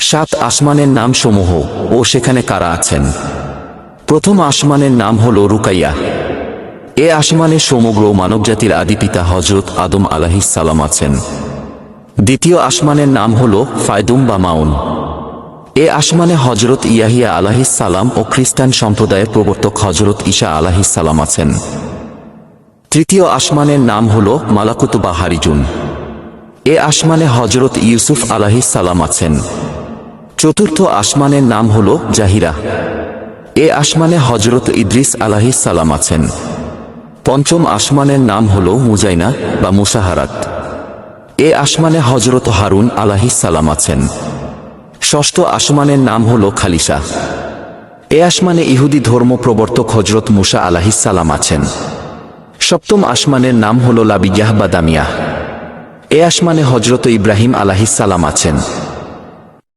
সাত আসমানের নাম সমূহ ও সেখানে কারা আছেন। প্রথম আসমানের নাম হল রুকাইয়া। এ আসমানে সমগ্র মানবজাতির আদিপিতা হযরত আদম আলাইহিস সালাম আছেন। দ্বিতীয় আসমানের নাম হল ফায়দুম বা মাউন। এ আসমানে হযরত ইয়াহিয়া আলাইহিস সালাম ও খ্রিস্টান সম্প্রদায়ের প্রবর্তক হযরত ঈসা আলাইহিস সালাম আছেন। তৃতীয় আসমানের নাম হল মালাকুত বা হারিজুন। এ আসমানে হযরত ইউসুফ আলাইহিস সালাম আছেন। চতুর্থ আসমানের নাম হল জাহিরা। এ আসমানে হযরত ইদ্রিস আলাইহিস সালাম আছেন। পঞ্চম আসমানের নাম হল মুজাইনা বা মুসাহারাত। এ আসমানে হযরত হারুন আলাইহিস সালাম আছেন। ষষ্ঠ আসমানের নাম হল খালিসা। এ আসমানে ইহুদি ধর্ম প্রবর্তক হযরত মুসা আলাইহিস সালাম আছেন। সপ্তম আসমানের নাম হল লাবিয়াহ বা দামিয়াহ। এ আসমানে হযরত ইব্রাহিম আলাইহিস সালাম আছেন।